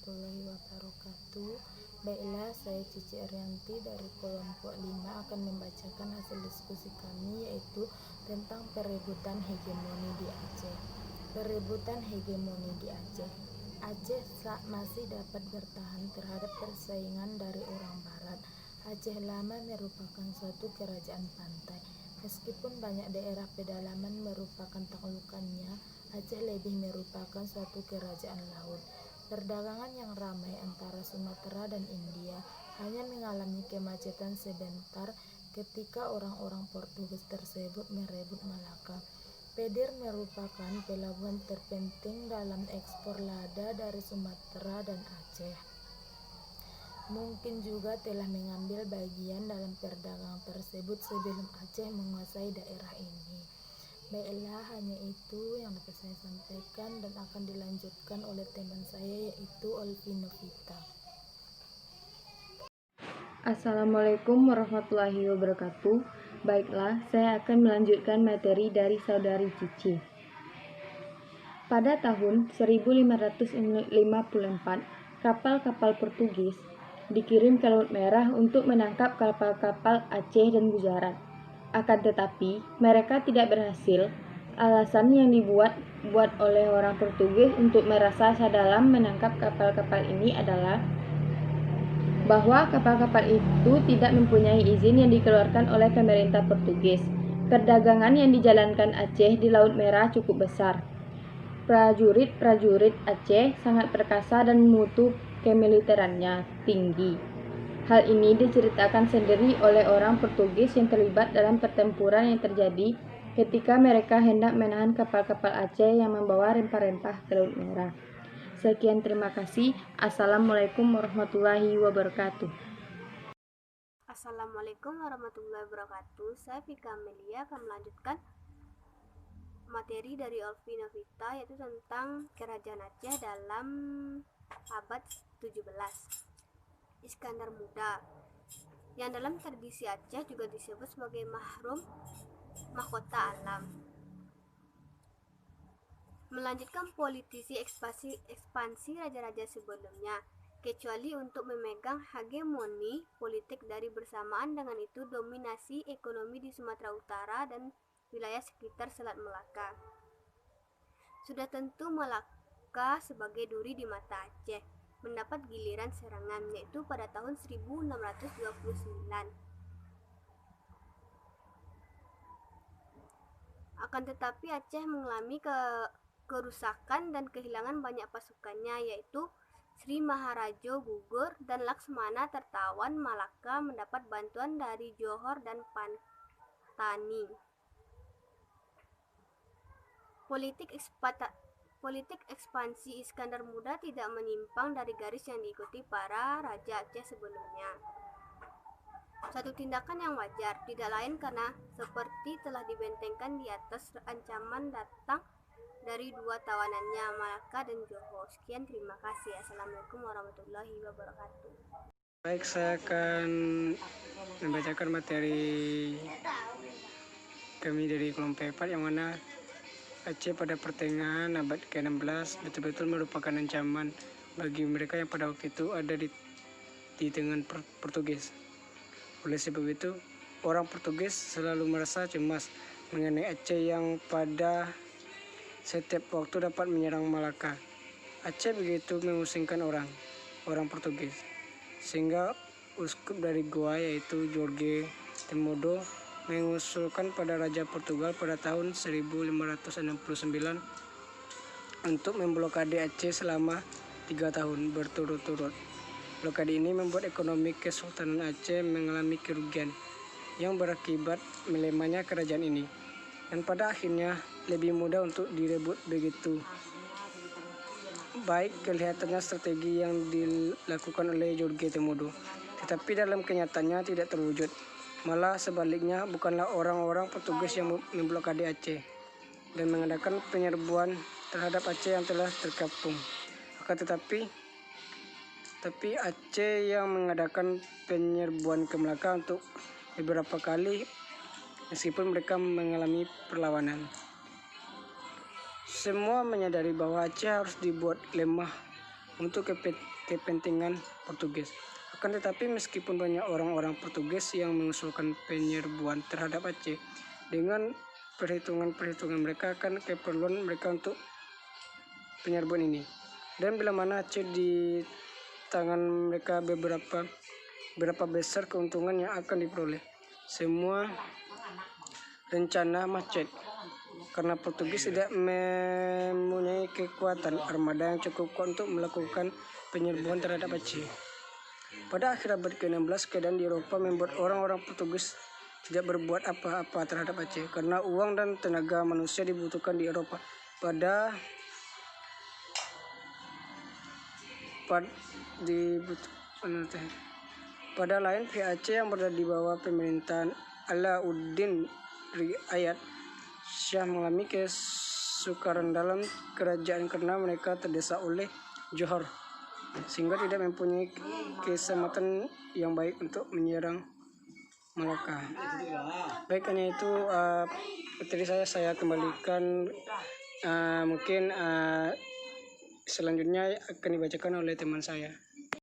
warahmatullahi wabarakatuh. Baiklah, saya Cici Arianti dari kelompok 5 akan membacakan hasil diskusi kami, yaitu tentang perebutan hegemoni di Aceh. Perebutan hegemoni di Aceh. Aceh masih dapat bertahan terhadap persaingan dari orang barat. Aceh lama merupakan suatu kerajaan pantai. Meskipun banyak daerah pedalaman merupakan taklukannya, Aceh lebih merupakan suatu kerajaan laut. Perdagangan yang ramai antara Sumatera dan India hanya mengalami kemacetan sebentar ketika orang-orang Portugis tersebut merebut Malaka. Pedir merupakan pelabuhan terpenting dalam ekspor lada dari Sumatera dan Aceh. Mungkin juga telah mengambil bagian dalam perdagangan tersebut sebelum Aceh menguasai daerah ini. Baiklah, hanya itu yang dapat saya sampaikan dan akan dilanjutkan oleh teman saya, yaitu Olvi Novita. Assalamualaikum warahmatullahi wabarakatuh. Baiklah, saya akan melanjutkan materi dari saudari Cici. Pada tahun 1554, kapal-kapal Portugis dikirim ke Laut Merah untuk menangkap kapal-kapal Aceh dan Gujarat. Akan tetapi, mereka tidak berhasil. Alasan yang dibuat oleh orang Portugis untuk meraksasa dalam menangkap kapal-kapal ini adalah bahwa kapal-kapal itu tidak mempunyai izin yang dikeluarkan oleh pemerintah Portugis. Perdagangan yang dijalankan Aceh di Laut Merah cukup besar. Prajurit-prajurit Aceh sangat perkasa dan mutu kemiliterannya tinggi. Hal ini diceritakan sendiri oleh orang Portugis yang terlibat dalam pertempuran yang terjadi ketika mereka hendak menahan kapal-kapal Aceh yang membawa rempah-rempah ke Laut Merah. Sekian, terima kasih. Assalamualaikum warahmatullahi wabarakatuh. Assalamualaikum warahmatullahi wabarakatuh. Saya Vika Amelia akan melanjutkan materi dari Olvi Novita, yaitu tentang Kerajaan Aceh dalam abad 17. Iskandar Muda, yang dalam tradisi Aceh juga disebut sebagai mahkota alam, melanjutkan politisi ekspansi raja-raja sebelumnya, kecuali untuk memegang hegemoni politik dari bersamaan dengan itu dominasi ekonomi di Sumatera Utara dan wilayah sekitar Selat Melaka. Sudah tentu Malaka sebagai duri di mata Aceh mendapat giliran serangan, yaitu pada tahun 1629. Akan tetapi Aceh mengalami kerusakan dan kehilangan banyak pasukannya, yaitu Sri Maharajo gugur dan Laksmana tertawan. Malaka mendapat bantuan dari Johor dan Pantani. Politik ekspansi Iskandar Muda tidak menyimpang dari garis yang diikuti para raja Aceh sebelumnya. Suatu tindakan yang wajar, tidak lain karena seperti telah dibentengkan di atas, ancaman datang dari dua tawanannya, Malaka dan Johor. Sekian, terima kasih. Assalamualaikum warahmatullahi wabarakatuh. Baik, saya akan membacakan materi kami dari kelompok 4, yang mana Aceh pada pertengahan abad ke-16 betul-betul merupakan ancaman bagi mereka yang pada waktu itu ada di tangan Portugis. Oleh sebab itu, orang Portugis selalu merasa cemas mengenai Aceh yang pada setiap waktu dapat menyerang Malaka. Aceh begitu memusingkan orang Portugis, sehingga uskup dari Goa, yaitu Jorge Temodo, mengusulkan pada Raja Portugal pada tahun 1569 untuk memblokade Aceh selama 3 tahun berturut-turut. Blokade ini membuat ekonomi Kesultanan Aceh mengalami kerugian yang berakibat melemahnya kerajaan ini, dan pada akhirnya lebih mudah untuk direbut. Begitu baik kelihatannya strategi yang dilakukan oleh Jorge Temodo, tetapi dalam kenyataannya tidak terwujud. Malah sebaliknya, bukanlah orang-orang Portugis yang memblokade Aceh dan mengadakan penyerbuan terhadap Aceh yang telah terkepung. Akan tetapi Aceh yang mengadakan penyerbuan ke Melaka untuk beberapa kali, meskipun mereka mengalami perlawanan. Semua menyadari bahwa Aceh harus dibuat lemah untuk kepentingan Portugis. Akan tetapi meskipun banyak orang-orang Portugis yang mengusulkan penyerbuan terhadap Aceh, dengan perhitungan mereka akan keperluan mereka untuk penyerbuan ini. Dan bila mana Aceh di tangan mereka, berapa besar keuntungan yang akan diperoleh. Semua rencana macet karena Portugis tidak mempunyai kekuatan armada yang cukup kuat untuk melakukan penyerbuan terhadap Aceh. Pada akhir abad ke-16, keadaan di Eropa membuat orang-orang Portugis tidak berbuat apa-apa terhadap Aceh karena uang dan tenaga manusia dibutuhkan di Eropa. Pada lain pihak Aceh yang berada di bawah pemerintahan Alauddin Riayat Shah mengalami kesukaran dalam kerajaan karena mereka terdesak oleh Johor, sehingga tidak mempunyai kesempatan yang baik untuk menyerang Malaka. Baik, hanya itu materi saya kembalikan. Mungkin selanjutnya akan dibacakan oleh teman saya.